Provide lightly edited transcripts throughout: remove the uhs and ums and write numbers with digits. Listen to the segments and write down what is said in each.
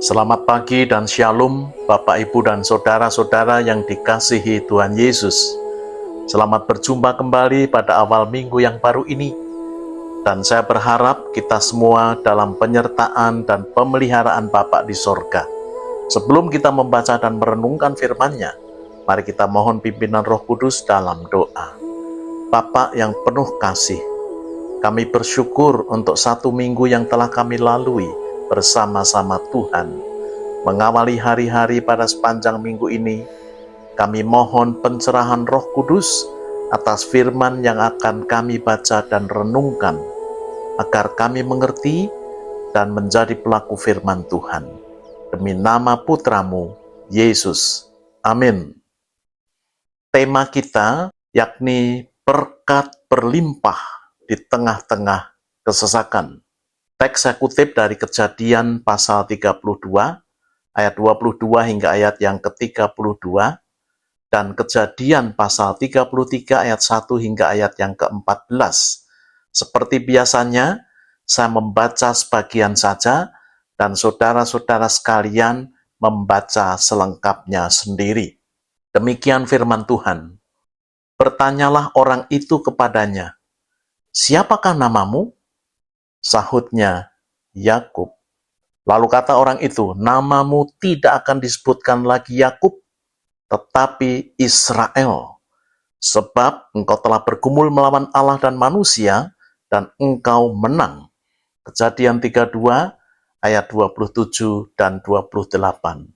Selamat pagi dan shalom, Bapak, Ibu, dan saudara-saudara yang dikasihi Tuhan Yesus. Selamat berjumpa kembali pada awal minggu yang baru ini. Dan saya berharap kita semua dalam penyertaan dan pemeliharaan Bapa di sorga. Sebelum kita membaca dan merenungkan firman-Nya, mari kita mohon pimpinan Roh Kudus dalam doa. Bapa yang penuh kasih, kami bersyukur untuk satu minggu yang telah kami lalui bersama-sama Tuhan. Mengawali hari-hari pada sepanjang minggu ini, kami mohon pencerahan Roh Kudus atas firman yang akan kami baca dan renungkan, agar kami mengerti dan menjadi pelaku firman Tuhan. Demi nama Putramu, Yesus. Amin. Tema kita yakni berkat berlimpah di tengah-tengah kesesakan. Teks saya kutip dari Kejadian pasal 32, ayat 22 hingga ayat yang ke-32, dan Kejadian pasal 33 ayat 1 hingga ayat yang ke-14. Seperti biasanya, saya membaca sebagian saja, dan saudara-saudara sekalian membaca selengkapnya sendiri. Demikian firman Tuhan. Bertanyalah orang itu kepadanya, "Siapakah namamu?" Sahutnya, "Yakub." Lalu kata orang itu, "Namamu tidak akan disebutkan lagi Yakub, tetapi Israel, sebab engkau telah bergumul melawan Allah dan manusia, dan engkau menang." Kejadian 32 ayat 27 dan 28.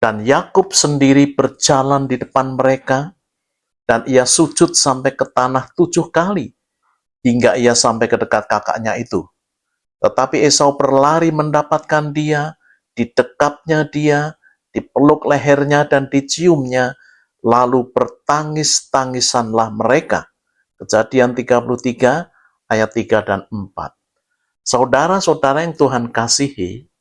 Dan Yakub sendiri berjalan di depan mereka, dan ia sujud sampai ke tanah 7 kali, hingga ia sampai ke dekat kakaknya itu. Tetapi Esau berlari mendapatkan dia, didekapnya dia, dipeluk lehernya dan diciumnya, lalu bertangis-tangisanlah mereka. Kejadian 33 ayat 3 dan 4. Saudara-saudara yang Tuhan kasihi,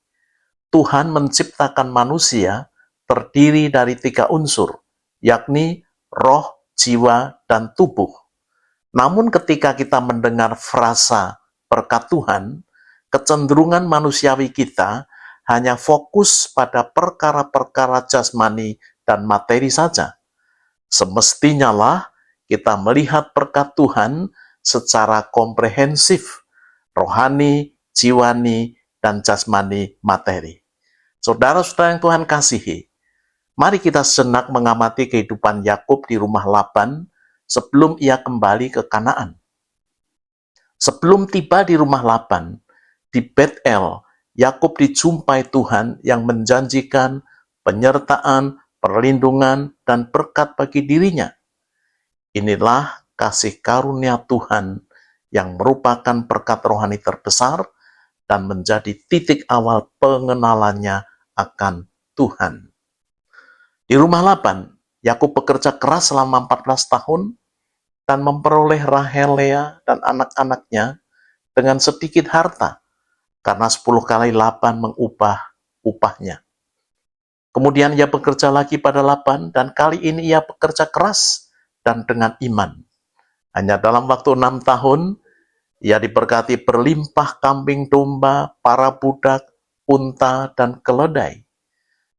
Tuhan menciptakan manusia terdiri dari 3 unsur, yakni roh, jiwa, dan tubuh. Namun ketika kita mendengar frasa berkat Tuhan, kecenderungan manusiawi kita hanya fokus pada perkara-perkara jasmani dan materi saja. Semestinya lah kita melihat berkat Tuhan secara komprehensif, rohani, jiwani, dan jasmani materi. Saudara-saudara yang Tuhan kasihi, mari kita sejenak mengamati kehidupan Yakub di rumah Laban sebelum ia kembali ke Kanaan. Sebelum tiba di rumah Laban, di Bet-El, Yakub dijumpai Tuhan yang menjanjikan penyertaan, perlindungan, dan berkat bagi dirinya. Inilah kasih karunia Tuhan yang merupakan berkat rohani terbesar dan menjadi titik awal pengenalannya akan Tuhan. Di rumah Laban, Yakub bekerja keras selama 14 tahun dan memperoleh Rahel, Lea, dan anak-anaknya dengan sedikit harta, karena 10 kali Laban mengubah upahnya. Kemudian ia bekerja lagi pada Laban, dan kali ini ia bekerja keras dan dengan iman. Hanya dalam waktu 6 tahun, ia diberkati berlimpah kambing domba, para budak, unta, dan keledai.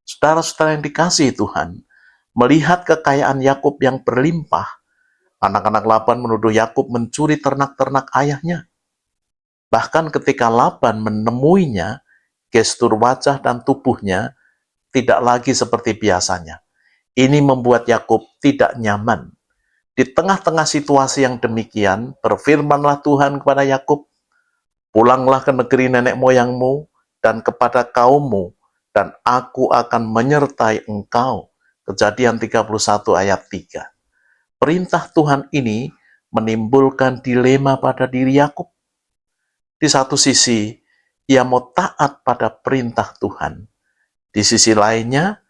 Saudara-saudara yang dikasihi Tuhan, melihat kekayaan Yakub yang berlimpah, anak-anak Laban menuduh Yakub mencuri ternak-ternak ayahnya. Bahkan ketika Laban menemuinya, gestur wajah dan tubuhnya tidak lagi seperti biasanya. Ini membuat Yakub tidak nyaman. Di tengah-tengah situasi yang demikian, berfirmanlah Tuhan kepada Yakub, "Pulanglah ke negeri nenek moyangmu dan kepada kaummu, dan aku akan menyertai engkau." Kejadian 31 ayat 3. Perintah Tuhan ini menimbulkan dilema pada diri Yakub. Di satu sisi, ia mau taat pada perintah Tuhan. Di sisi lainnya,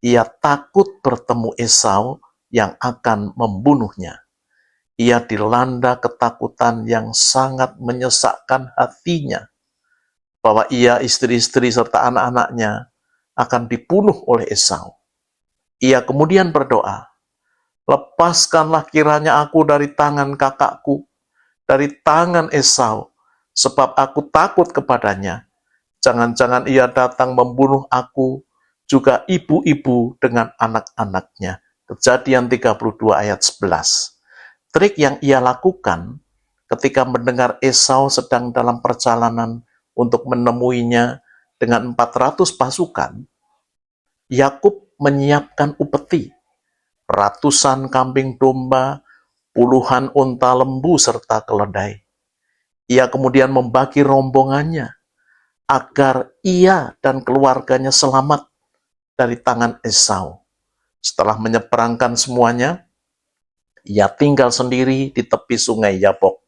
ia takut bertemu Esau yang akan membunuhnya. Ia dilanda ketakutan yang sangat menyesakkan hatinya, bahwa ia, istri-istri, serta anak-anaknya akan dibunuh oleh Esau. Ia kemudian berdoa, "Lepaskanlah kiranya aku dari tangan kakakku, dari tangan Esau, sebab aku takut kepadanya. Jangan-jangan ia datang membunuh aku, juga ibu-ibu dengan anak-anaknya. Kejadian 32 ayat 11. Trik yang ia lakukan ketika mendengar Esau sedang dalam perjalanan untuk menemuinya dengan 400 pasukan, Yakub menyiapkan upeti, ratusan kambing domba, puluhan unta lembu serta keledai. Ia kemudian membagi rombongannya agar ia dan keluarganya selamat dari tangan Esau. Setelah menyeberangkan semuanya, ia tinggal sendiri di tepi sungai Yabok.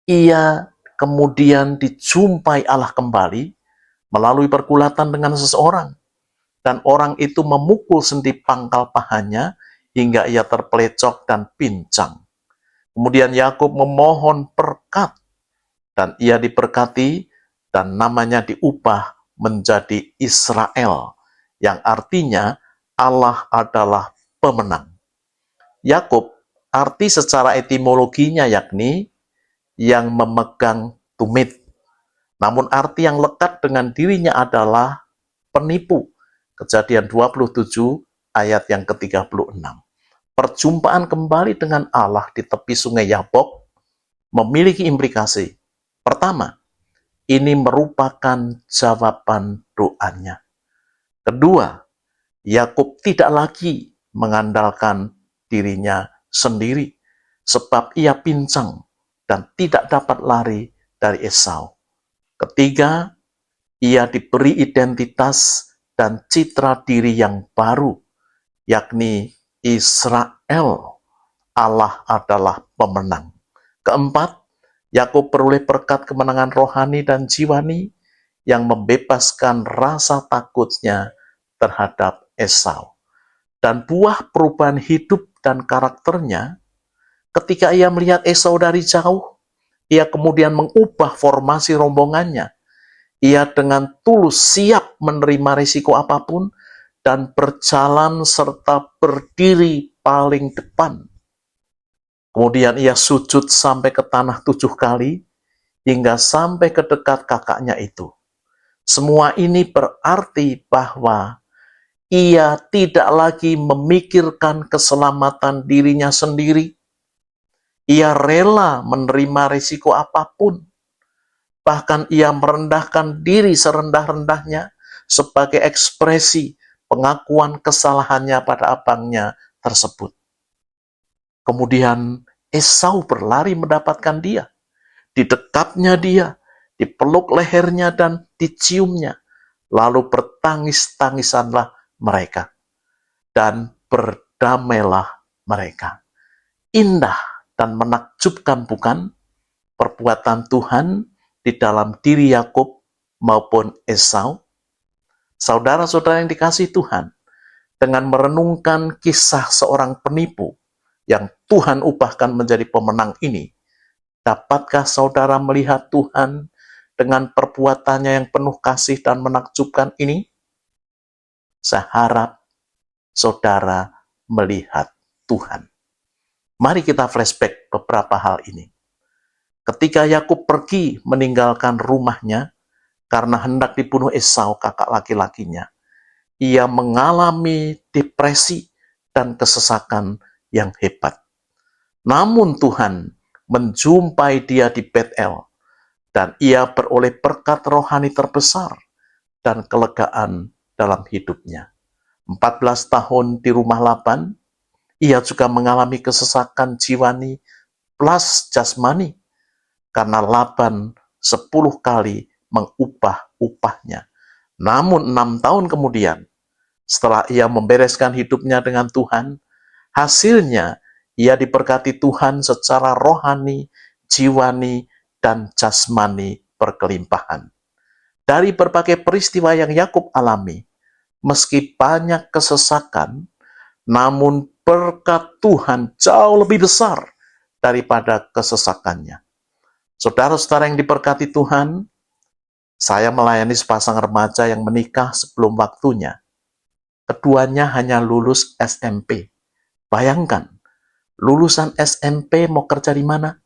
Ia kemudian dijumpai Allah kembali melalui pergulatan dengan seseorang, dan orang itu memukul sendi pangkal pahanya hingga ia terpelecok dan pincang. Kemudian Yakub memohon berkat, dan ia diberkati, dan namanya diubah menjadi Israel, yang artinya Allah adalah pemenang. Yakub, arti secara etimologinya yakni yang memegang tumit. Namun arti yang lekat dengan dirinya adalah penipu. Kejadian 27 ayat yang ke-36. Perjumpaan kembali dengan Allah di tepi sungai Yabok memiliki implikasi. Pertama, ini merupakan jawaban doanya. Kedua, Yakub tidak lagi mengandalkan dirinya sendiri, sebab ia pincang dan tidak dapat lari dari Esau. Ketiga, ia diberi identitas dan citra diri yang baru, yakni Israel. Allah adalah pemenang. Keempat, Yakub peroleh berkat kemenangan rohani dan jiwani yang membebaskan rasa takutnya terhadap Esau. Dan buah perubahan hidup dan karakternya, ketika ia melihat Esau dari jauh, ia kemudian mengubah formasi rombongannya. Ia dengan tulus siap menerima risiko apapun dan berjalan serta berdiri paling depan. Kemudian ia sujud sampai ke tanah 7 kali, hingga sampai ke dekat kakaknya itu. Semua ini berarti bahwa ia tidak lagi memikirkan keselamatan dirinya sendiri. Ia rela menerima risiko apapun. Bahkan ia merendahkan diri serendah-rendahnya sebagai ekspresi pengakuan kesalahannya pada abangnya tersebut. Kemudian Esau berlari mendapatkan dia. Didekapnya dia, dipeluk lehernya dan diciumnya. Lalu bertangis-tangisanlah mereka. Dan berdamailah mereka. Indah dan menakjubkan bukan perbuatan Tuhan di dalam diri Yakub maupun Esau? Saudara-saudara yang dikasihi Tuhan, dengan merenungkan kisah seorang penipu yang Tuhan ubahkan menjadi pemenang ini, dapatkah saudara melihat Tuhan dengan perbuatannya yang penuh kasih dan menakjubkan ini? Saya harap saudara melihat Tuhan. Mari kita flashback beberapa hal ini. Ketika Yakub pergi meninggalkan rumahnya karena hendak dibunuh Esau, kakak laki-lakinya, ia mengalami depresi dan kesesakan yang hebat. Namun Tuhan menjumpai dia di Betel, dan ia beroleh berkat rohani terbesar dan kelegaan dalam hidupnya. 14 tahun di rumah Laban, ia juga mengalami kesesakan jiwani plus jasmani, karena Laban 10 kali mengubah upahnya. Namun 6 tahun kemudian, setelah ia membereskan hidupnya dengan Tuhan, hasilnya ia diberkati Tuhan secara rohani, jiwani, dan jasmani berkelimpahan. Dari berbagai peristiwa yang Yakub alami, meski banyak kesesakan, namun berkat Tuhan jauh lebih besar daripada kesesakannya. Saudara-saudara yang diberkati Tuhan, saya melayani sepasang remaja yang menikah sebelum waktunya. Keduanya hanya lulus SMP. Bayangkan, lulusan SMP mau kerja di mana?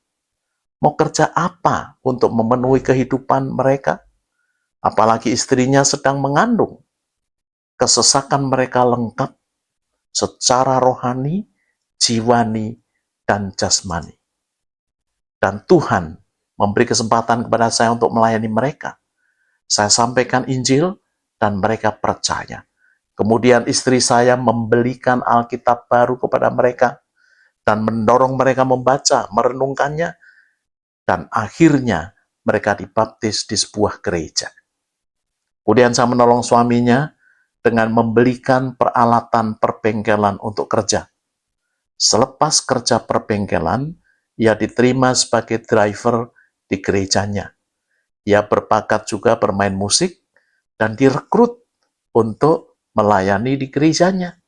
Mau kerja apa untuk memenuhi kehidupan mereka? apalagi istrinya sedang mengandung. Kesesakan mereka lengkap secara rohani, jiwani, dan jasmani. Dan Tuhan memberi kesempatan kepada saya untuk melayani mereka. Saya sampaikan Injil dan mereka percaya. Kemudian istri saya membelikan Alkitab baru kepada mereka dan mendorong mereka membaca, merenungkannya, dan akhirnya mereka dibaptis di sebuah gereja. Kemudian saya menolong suaminya dengan membelikan peralatan perbengkelan untuk kerja. Selepas kerja perbengkelan, ia diterima sebagai driver di gerejanya. Ia berbakat juga bermain musik dan direkrut untuk melayani di gerejanya.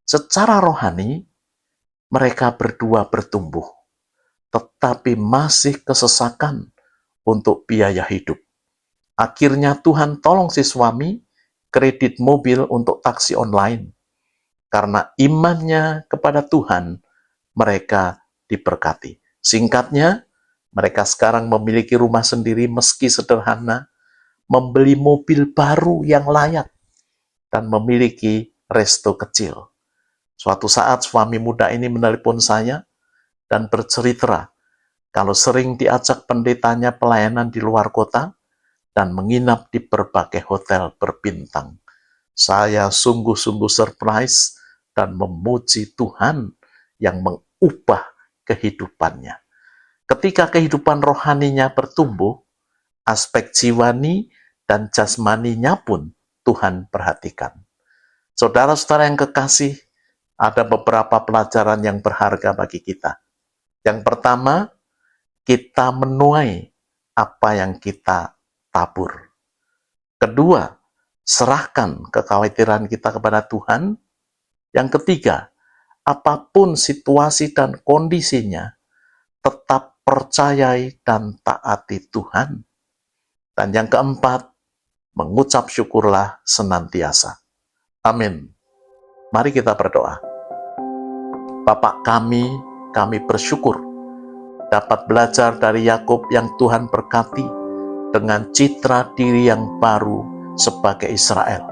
Secara rohani, mereka berdua bertumbuh, tetapi masih kesesakan untuk biaya hidup. Akhirnya Tuhan tolong si suami kredit mobil untuk taksi online. Karena imannya kepada Tuhan, mereka diberkati. Singkatnya, mereka sekarang memiliki rumah sendiri meski sederhana, membeli mobil baru yang layak, dan memiliki resto kecil. Suatu saat suami muda ini menelepon saya dan bercerita kalau sering diajak pendetanya pelayanan di luar kota dan menginap di berbagai hotel berbintang. Saya sungguh-sungguh surprise dan memuji Tuhan yang mengubah kehidupannya. Ketika kehidupan rohaninya bertumbuh, aspek jiwani dan jasmaninya pun Tuhan perhatikan. Saudara-saudara yang kekasih, ada beberapa pelajaran yang berharga bagi kita. Yang pertama, kita menuai apa yang kita tabur. Kedua, serahkan kekhawatiran kita kepada Tuhan. Yang ketiga, apapun situasi dan kondisinya, tetap percayai dan taati Tuhan. Dan yang keempat, mengucap syukurlah senantiasa. Amin. Mari kita berdoa. Bapa kami bersyukur dapat belajar dari Yakub yang Tuhan berkati dengan citra diri yang baru sebagai Israel.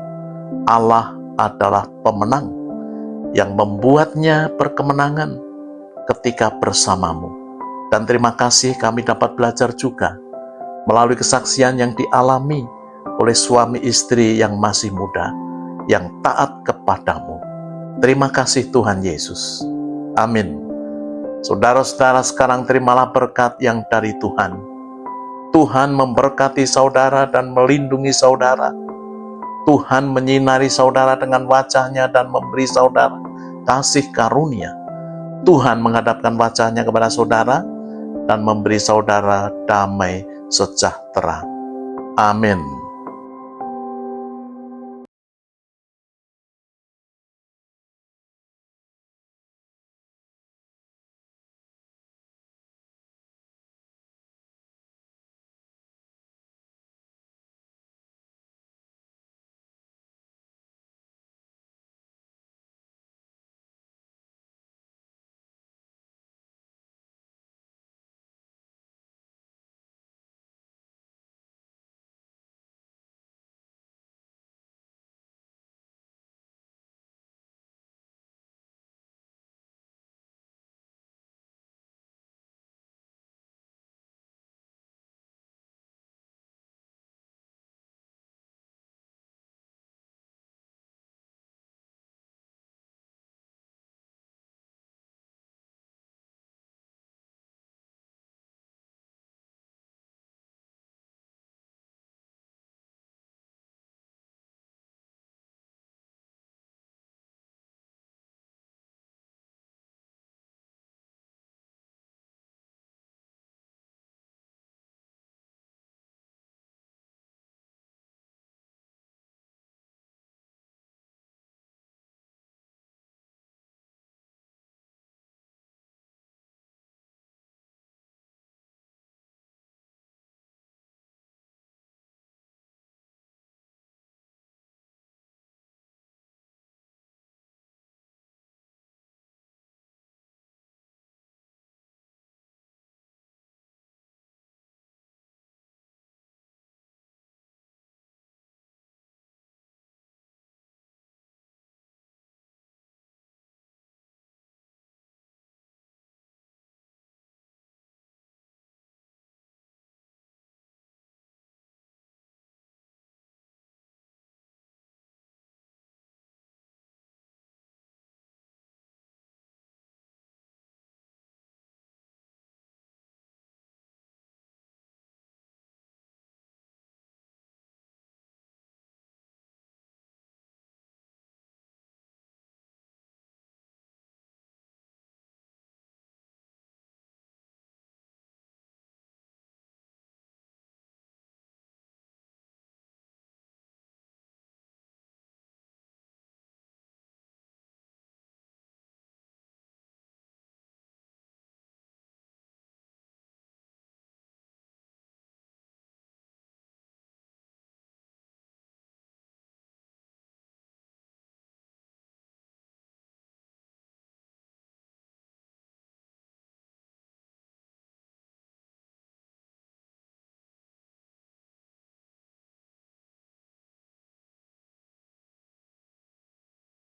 Allah adalah pemenang yang membuatnya berkemenangan ketika bersamamu. Dan terima kasih kami dapat belajar juga melalui kesaksian yang dialami oleh suami istri yang masih muda, yang taat kepadamu. Terima kasih Tuhan Yesus. Amin. Saudara-saudara sekarang terimalah berkat yang dari Tuhan. Tuhan memberkati saudara dan melindungi saudara. Tuhan menyinari saudara dengan wajah-Nya dan memberi saudara kasih karunia. Tuhan menghadapkan wajah-Nya kepada saudara dan memberi saudara damai sejahtera. Amin.